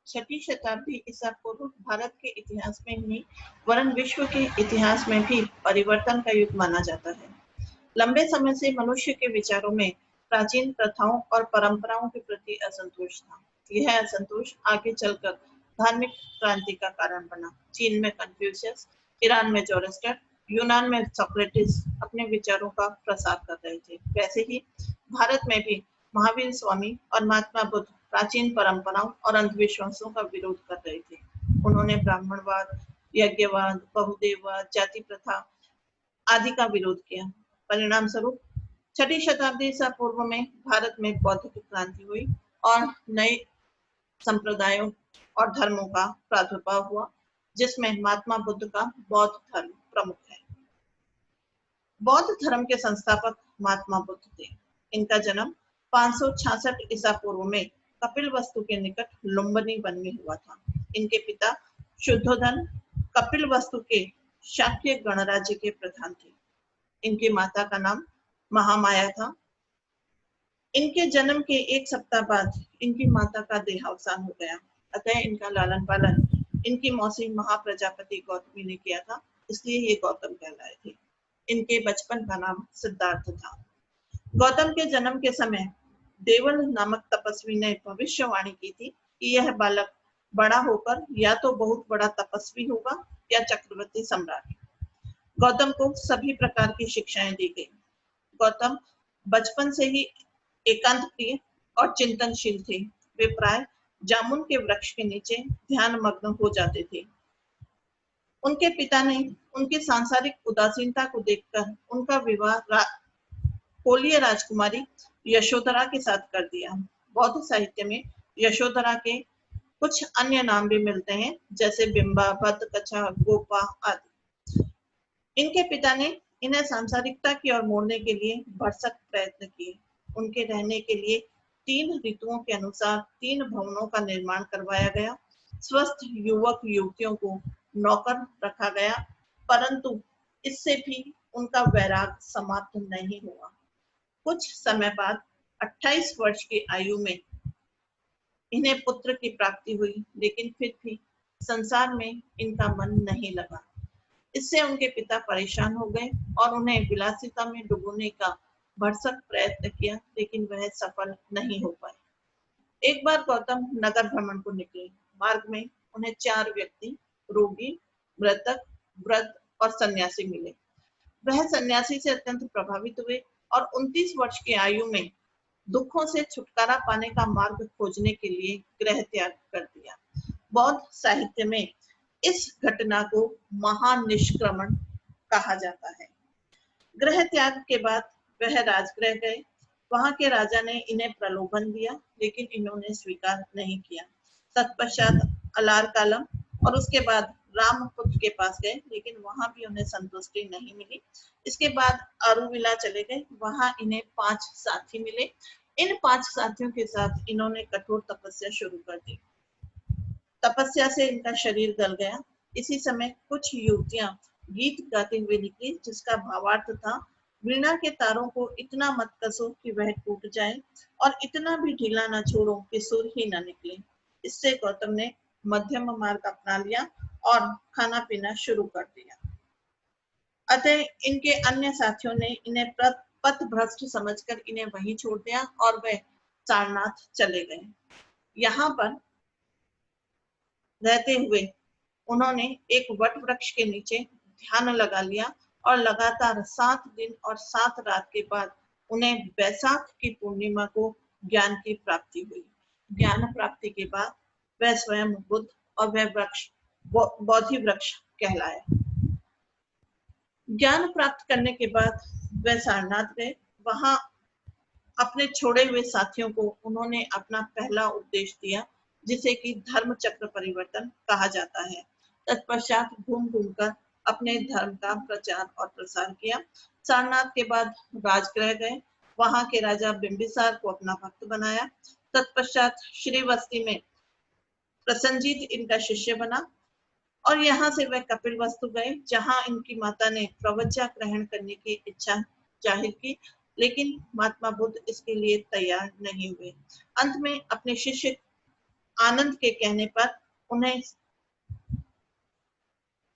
छठी शताब्दी ईसा पूर्व भारत के इतिहास में ही वरन विश्व के इतिहास में भी परिवर्तन का युग माना जाता है। लंबे समय से मनुष्य के विचारों में प्राचीन प्रथाओं और परंपराओं के प्रति असंतोष था। यह असंतोष आगे चलकर धार्मिक क्रांति का कारण बना। चीन में कन्फ्यूशियस, ईरान में जोरोस्टर, यूनान में सोक्रेटिस अपने विचारों का प्रसार कर रहे थे। वैसे ही भारत में भी महावीर स्वामी और महात्मा बुद्ध प्राचीन परंपराओं और अंधविश्वासों का विरोध कर रहे थे। उन्होंने ब्राह्मणवाद, यज्ञवाद, बहुदेववाद, जाति प्रथा आदि का विरोध किया। परिणाम स्वरूप छठी शताब्दी ईसा पूर्व में भारत में बौद्ध की क्रांति हुई और नए संप्रदायों और धर्मों का प्रादुर्भाव हुआ, जिसमें महात्मा बुद्ध का बौद्ध धर्म प्रमुख है। बौद्ध धर्म के संस्थापक महात्मा बुद्ध थे। इनका जन्म 566 ईसा पूर्व में कपिलवस्तु के निकट लुम्बिनी वन में हुआ था। इनके पिता शुद्धोधन कपिलवस्तु के शाक्य गणराज्य के प्रधान थे। इनकी माता का नाम महामाया था। इनके जन्म के एक सप्ताह बाद इनकी माता का देहावसान हो गया। अतः इनका लालन पालन इनकी मौसी महाप्रजापति गौतमी ने किया था, इसलिए ये गौतम कहलाए थे। इनके बचपन का नाम सिद्धार्थ था। गौतम के जन्म के समय देवल नामक तपस्वी ने भविष्यवाणी की थी कि यह बालक बड़ा होकर या तो बहुत बड़ा तपस्वी होगा या चक्रवर्ती सम्राट। गौतम को सभी प्रकार की शिक्षाएं दी गई। गौतम बचपन से ही एकांत प्रिय और चिंतनशील थे। वे प्राय जामुन के वृक्ष के नीचे ध्यान मग्न हो जाते थे। उनके पिता ने उनकी सांसारिक उदासीनता को देखकर उनका विवाह कोलीय राजकुमारी यशोधरा के साथ कर दिया। बौद्ध साहित्य में यशोधरा के कुछ अन्य नाम भी मिलते हैं, जैसे बिंबा, भद्दकच्छा, गोपा आदि। इनके पिता ने इन्हें सांसारिकता की ओर मोड़ने के लिए भरसक प्रयत्न किए। उनके रहने के लिए 3 ऋतुओं के अनुसार 3 भवनों का निर्माण करवाया गया। स्वस्थ युवक युवतियों को नौकर रखा गया, परंतु इससे भी उनका वैराग समाप्त नहीं हुआ। कुछ समय बाद 28 वर्ष की आयु में इन्हें पुत्र की प्राप्ति हुई, लेकिन फिर भी संसार में इनका मन नहीं लगा। इससे उनके पिता परेशान हो गए और उन्हें विलासिता में डुबोने का भरसक प्रयत्न किया, लेकिन वह सफल नहीं हो पाए। एक बार गौतम नगर भ्रमण को निकले। मार्ग में उन्हें 4 व्यक्ति, रोगी, मृतक, वृद्ध और सन्यासी मिले। वह सन्यासी से अत्यंत प्रभावित हुए और 29 वर्ष की आयु में दुखों से छुटकारा पाने का मार्ग खोजने के लिए गृह त्याग कर दिया। बौद्ध साहित्य में इस घटना को महानिष्क्रमण कहा जाता है। गृह त्याग के बाद वह राजगृह गए। वहां के राजा ने इन्हें प्रलोभन दिया, लेकिन इन्होंने स्वीकार नहीं किया। तत्पश्चात अलार कालम और उसके बाद रामपुत्र के पास गए, लेकिन वहां भी उन्हें संतुष्टि नहीं मिली। इसके बाद अरुविला चले गए। वहां इन्हें 5 साथी मिले। इन 5 साथियों के साथ इन्होंने कठोर तपस्या शुरू कर दी। तपस्या से इनका शरीर गल गया। इसी समय कुछ युवतियां गीत गाते हुए निकली, जिसका भावार्थ था, वीणा के तारों को इतना मत कसो कि वह टूट जाए और इतना भी ढीला न छोड़ो कि सुर ही न निकले। इससे गौतम ने मध्यम मार्ग अपना लिया और खाना पीना शुरू कर दिया। अतः इनके अन्य साथियों ने इन्हें पथभ्रष्ट समझकर इन्हें वहीं छोड़ दिया और वे सारनाथ चले गए। यहाँ पर रहते हुए उन्होंने एक वट वृक्ष के नीचे ध्यान लगा लिया और लगातार 7 दिन और 7 रात के बाद उन्हें बैसाख की पूर्णिमा को ज्ञान की प्राप्ति हुई। ज्ञान प्राप्ति के बाद वह स्वयं बुद्ध और वह वृक्ष बोधि वृक्ष कहलाया। ज्ञान प्राप्त करने के बाद वह सारनाथ गए। वहां अपने छोड़े हुए साथियों को उन्होंने अपना पहला उपदेश दिया, जिसे कि धर्म चक्र परिवर्तन कहा जाता है। तत्पश्चात घूम घूमकर अपने धर्म का प्रचार और प्रसार किया। सारनाथ के बाद राजगृह गए। वहां के राजा बिंबिसार को अपना भक्त बनाया। तत्पश्चात श्रीवस्ती में प्रसन्नजीत इनका शिष्य बना और यहाँ से वह कपिलवस्तु गए, जहां इनकी माता ने प्रवज्ञा ग्रहण करने की इच्छा जाहिर की, लेकिन महात्मा बुद्ध इसके लिए तैयार नहीं हुए। अंत में अपने शिष्य आनंद के कहने पर उन्हें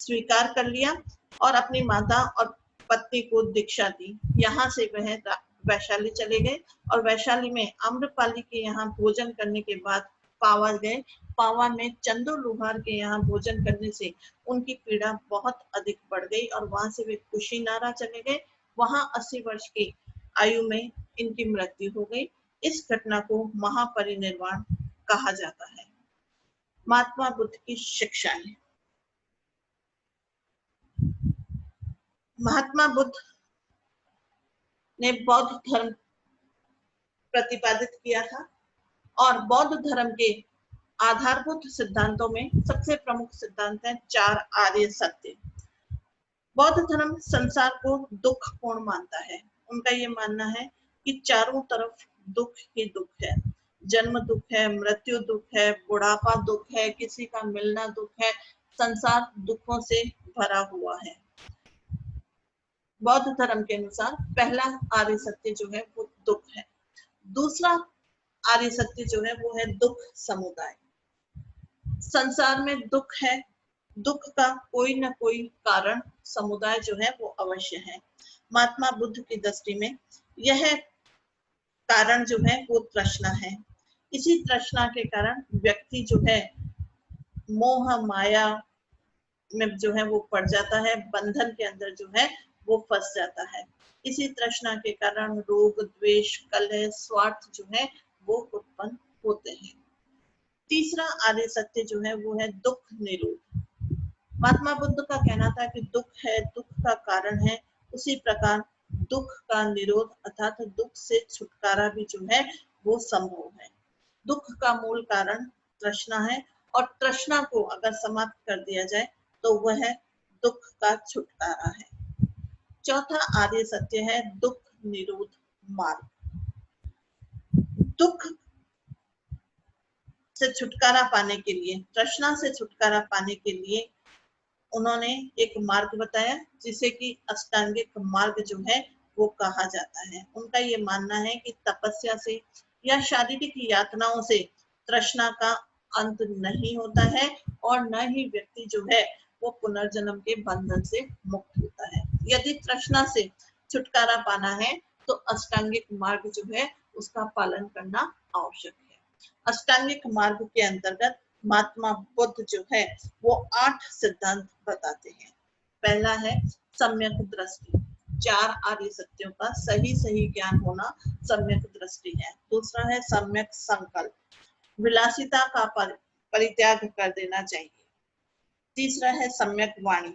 स्वीकार कर लिया और अपनी माता और पत्नी को दीक्षा दी। यहाँ से वह वैशाली चले गए और वैशाली में आम्रपाली के यहाँ भोजन करने के बाद पावा गए। पावा में चंदू लुहार के यहाँ भोजन करने से उनकी पीड़ा बहुत अधिक बढ़ गई और वहां से वे कुशीनारा चले गए। वहां 80 वर्ष की आयु में इनकी मृत्यु हो गई। इस घटना को महापरिनिर्वाण कहा जाता है। महात्मा बुद्ध की शिक्षाएं। महात्मा बुद्ध ने बौद्ध धर्म प्रतिपादित किया था और बौद्ध धर्म के आधारभूत सिद्धांतों में सबसे प्रमुख सिद्धांत है 4 आर्य सत्य। बौद्ध धर्म संसार को दुखपूर्ण मानता है। उनका ये मानना है कि चारों तरफ दुख ही दुख है। जन्म दुख है, मृत्यु दुख है, बुढ़ापा दुख है, किसी का मिलना दुख है, संसार दुखों से भरा हुआ है। बौद्ध धर्म के अनुसार पहला आर्य सत्य जो है वो दुख है। दूसरा आर्य सत्य जो है वो है दुख समुदाय। संसार में दुख है, दुख का कोई ना कोई कारण समुदाय जो है वो अवश्य है। महात्मा बुद्ध की दृष्टि में यह कारण जो है वो तृष्णा है। इसी तृष्णा के कारण व्यक्ति जो है मोह माया में जो है वो पड़ जाता है, बंधन के अंदर जो है वो फंस जाता है। इसी तृष्णा के कारण रोग, द्वेष, कलह, स्वार्थ जो है वो उत्पन्न होते हैं। तीसरा आर्य सत्य जो है वो है दुख निरोध। महात्मा बुद्ध का कहना था कि दुख है, दुख का कारण है, उसी प्रकार दुख का निरोध अर्थात दुख से छुटकारा भी जो है वो संभव है। दुख का मूल कारण तृष्णा है और तृष्णा को अगर समाप्त कर दिया जाए तो वह दुख का छुटकारा है। चौथा आर्य सत्य है दुख निरोध मार्ग। दुख से छुटकारा पाने के लिए, तृष्णा से छुटकारा पाने के लिए उन्होंने एक मार्ग बताया जिसे कि अष्टांगिक मार्ग जो है वो कहा जाता है। उनका ये मानना है कि तपस्या से या शारीरिक यातनाओं से तृष्णा का अंत नहीं होता है और न ही व्यक्ति जो है वो पुनर्जन्म के बंधन से मुक्त होता है। यदि तृष्णा से छुटकारा पाना है तो अष्टांगिक मार्ग जो है उसका पालन करना आवश्यक है। अष्टांगिक मार्ग के अंतर्गत महात्मा बुद्ध जो है वो 8 सिद्धांत बताते हैं। पहला है सम्यक दृष्टि। 4 आर्य सत्यों का सही ज्ञान होना सम्यक दृष्टि है। दूसरा है सम्यक संकल्प, विलासिता का परित्याग कर देना चाहिए। तीसरा है सम्यक वाणी,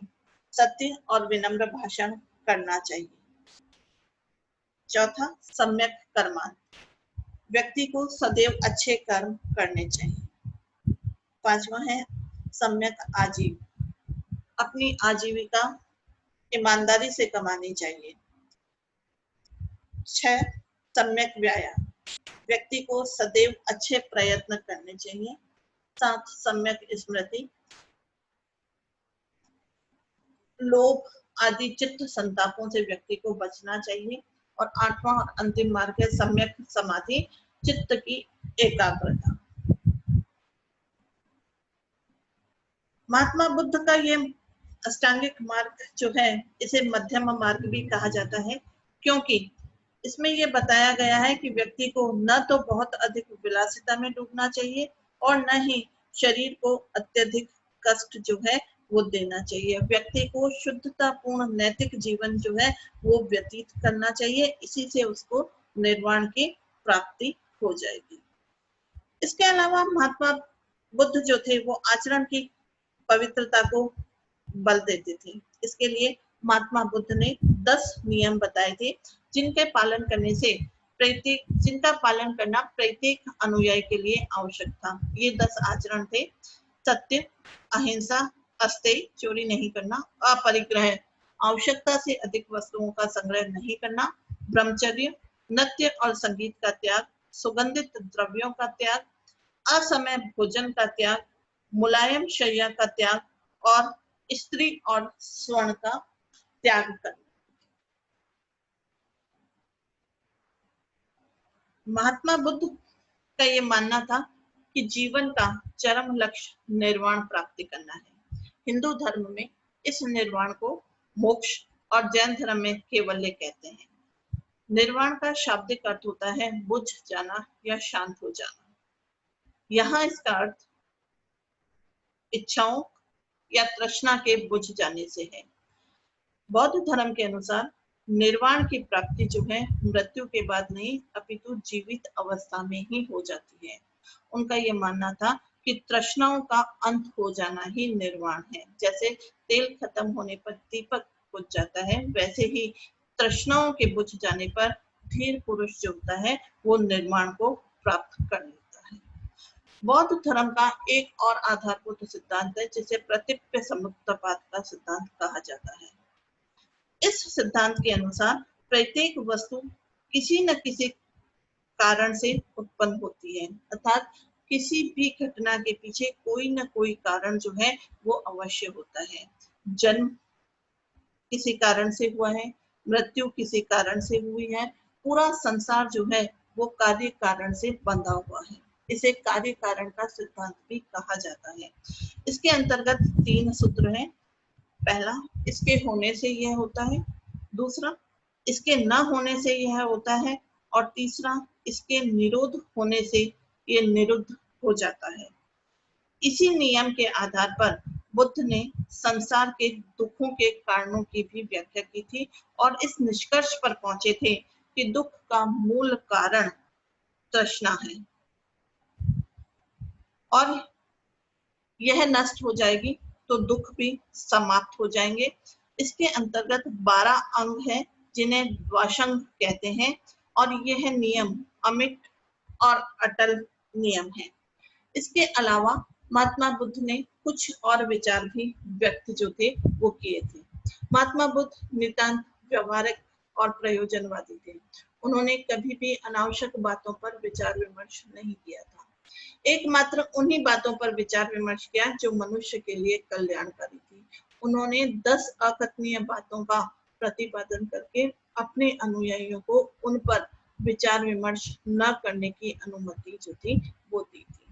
सत्य और विनम्र भाषण करना चाहिए। चौथा सम्यक कर्मांत, व्यक्ति को सदैव अच्छे कर्म करने चाहिए। पांचवा है सम्यक आजीव, अपनी आजीविका ईमानदारी से कमानी चाहिए। 6 सम्यक व्यायाम, व्यक्ति को सदैव अच्छे प्रयत्न करने चाहिए। 7 सम्यक स्मृति, लोभ आदि चित्त संतापों से व्यक्ति को बचना चाहिए। और 8वां और अंतिम मार्ग है सम्यक समाधि, चित्त की एकाग्रता। महात्मा बुद्ध का ये अष्टांगिक मार्ग जो है इसे मध्यम मार्ग भी कहा जाता है, क्योंकि इसमें ये बताया गया है कि व्यक्ति को न तो बहुत अधिक विलासिता में डूबना चाहिए और न ही शरीर को अत्यधिक कष्ट जो है वो देना चाहिए। व्यक्ति को शुद्धतापूर्ण नैतिक जीवन जो है वो व्यतीत करना चाहिए। इसी से उसको निर्वाण की प्राप्ति हो जाएगी। इसके अलावा महात्मा बुद्ध जो थे वो आचरण की पवित्रता को बल देते थे। इसके लिए महात्मा बुद्ध ने 10 नियम बताए थे जिनके पालन करने से जिनका पालन करना प्रत्येक अनुयायी के लिए आवश्यक था। ये 10 आचरण थे। सत्य, अहिंसा, अस्तेय, चोरी नहीं करना, अपरिग्रह, आवश्यकता से अधिक वस्तुओं का संग्रह नहीं करना, ब्रह्मचर्य, नृत्य और संगीत का त्याग, सुगंधित द्रव्यों का त्याग, असमय भोजन का त्याग, मुलायम शैया का त्याग और स्त्री और स्वर्ण का त्याग करना। महात्मा बुद्ध का ये मानना था कि जीवन का चरम लक्ष्य निर्वाण प्राप्ति करना है। हिंदू धर्म में इस निर्वाण को मोक्ष और जैन धर्म में कैवल्य कहते हैं। निर्वाण का शाब्दिक अर्थ होता है बुझ जाना या शांत हो जाना। यहाँ इसका अर्थ इच्छाओं या तृष्णा के बुझ जाने से है। बौद्ध धर्म के अनुसार निर्वाण की प्राप्ति जो है मृत्यु के बाद नहीं अपितु जीवित अवस्था में ही हो जाती है। उनका ये मानना था कि तृष्णाओं का अंत हो जाना ही निर्वाण है। जैसे तेल खत्म होने पर दीपक बुझ जाता है, वैसे ही तृष्णाओं के बुझ जाने पर धीर पुरुष जो होता है वो निर्वाण को प्राप्त कर लेता है। बौद्ध धर्म का एक और आधारभूत सिद्धांत है जिसे प्रतिप्य समुत्तपात का सिद्धांत कहा जाता है। इस सिद्धांत के अनुसार प्रत्येक वस्तु किसी न किसी कारण से उत्पन्न होती है, अर्थात किसी भी घटना के पीछे कोई न कोई कारण जो है वो अवश्य होता है। जन्म किसी कारण से हुआ है, मृत्यु किसी कारण से हुई है, पूरा संसार जो है वो कार्य कारण से बंधा हुआ है। इसे कार्य कारण का सिद्धांत भी कहा जाता है। इसके अंतर्गत 3 सूत्र हैं। पहला, इसके होने से यह होता है। दूसरा, इसके न होने से यह होता है। और तीसरा, इसके निरोध होने से यह निरुद्ध हो जाता है। इसी नियम के आधार पर बुद्ध ने संसार के दुखों के कारणों की भी व्याख्या की थी और इस निष्कर्ष पर पहुंचे थे कि दुख का मूल कारण तृष्णा है और यह नष्ट हो जाएगी तो दुख भी समाप्त हो जाएंगे। इसके अंतर्गत 12 अंग है जिन्हें द्वाशंग कहते हैं और यह नियम अमिट और अटल नियम है। इसके अलावा महात्मा बुद्ध ने कुछ और विचार भी व्यक्त जो थे वो किए थे। महात्मा बुद्ध नितांत व्यवहारिक और प्रयोजनवादी थे। उन्होंने कभी भी अनावश्यक बातों पर विचार विमर्श नहीं किया था। एकमात्र उन्हीं बातों पर विचार विमर्श किया जो मनुष्य के लिए कल्याणकारी थी। उन्होंने 10 अकथनीय बातों का प्रतिपादन करके अपने अनुयायियों को उन पर विचार विमर्श न करने की अनुमति जो थी वो दी थी।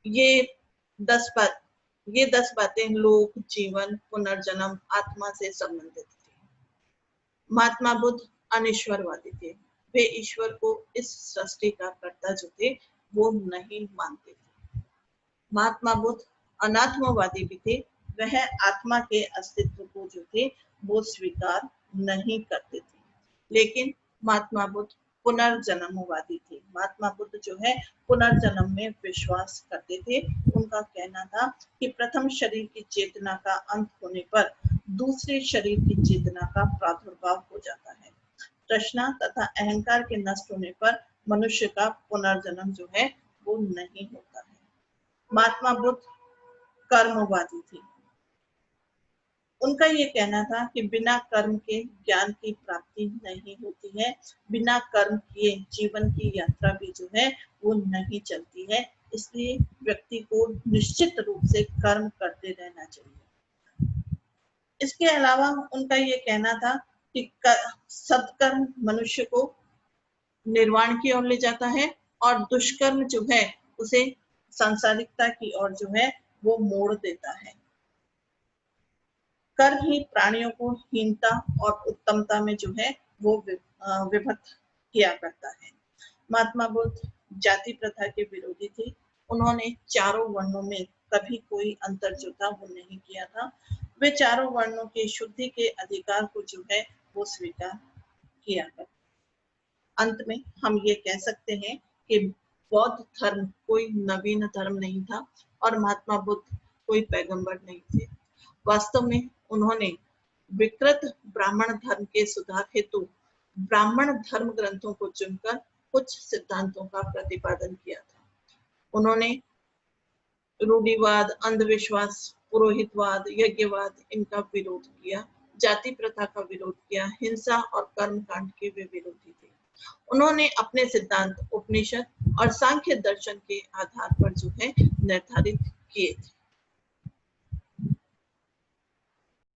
ये 10 बातें लोक, जीवन, पुनर्जन्म, आत्मा से संबंधित थी। महात्मा बुद्ध अनिश्वरवादी थे। वे ईश्वर को इस सृष्टि का कर्ता जो थे वो नहीं मानते थे। महात्मा बुद्ध अनात्मवादी भी थे। वह आत्मा के अस्तित्व को जो थे वो स्वीकार नहीं करते थे। लेकिन महात्मा बुद्ध पुनर्जन्मवादी थे। महात्मा बुद्ध जो है पुनर्जन्म में विश्वास करते थे। उनका कहना था कि प्रथम शरीर की चेतना का अंत होने पर दूसरे शरीर की चेतना का प्रादुर्भाव हो जाता है। तृष्णा तथा अहंकार के नष्ट होने पर मनुष्य का पुनर्जन्म जो है वो नहीं होता है। महात्मा बुद्ध कर्मवादी थे। उनका ये कहना था कि बिना कर्म के ज्ञान की प्राप्ति नहीं होती है। बिना कर्म किए जीवन की यात्रा भी जो है वो नहीं चलती है। इसलिए व्यक्ति को निश्चित रूप से कर्म करते रहना चाहिए। इसके अलावा उनका ये कहना था कि सत्कर्म मनुष्य को निर्वाण की ओर ले जाता है और दुष्कर्म जो है उसे सांसारिकता की ओर जो है वो मोड़ देता है। कर्म ही प्राणियों को हीनता और उत्तमता में जो है वो विभक्त किया करता है। महात्मा बुद्ध जाति प्रथा के विरोधी थे। उन्होंने चारों वर्णों में कभी कोई अंतर जो था वो नहीं किया था। वे चारों वर्णों की शुद्धि के अधिकार को जो है वो स्वीकार किया करते। अंत में हम ये कह सकते हैं कि बौद्ध धर्म कोई नवीन धर्म नहीं था और महात्मा बुद्ध कोई पैगंबर नहीं थे। वास्तव में उन्होंने विकृत ब्राह्मण धर्म के सुधार हेतु ब्राह्मण धर्म ग्रंथों को चुनकर कुछ सिद्धांतों का प्रतिपादन किया था। उन्होंने रूढ़िवाद, अंधविश्वास, पुरोहितवाद, यज्ञवाद इनका विरोध किया, जाति प्रथा का विरोध किया, हिंसा और कर्मकांड के वे विरोधी थे। उन्होंने अपने सिद्धांत उपनिषद और सांख्य दर्शन के आधार पर जो है निर्धारित किए थे।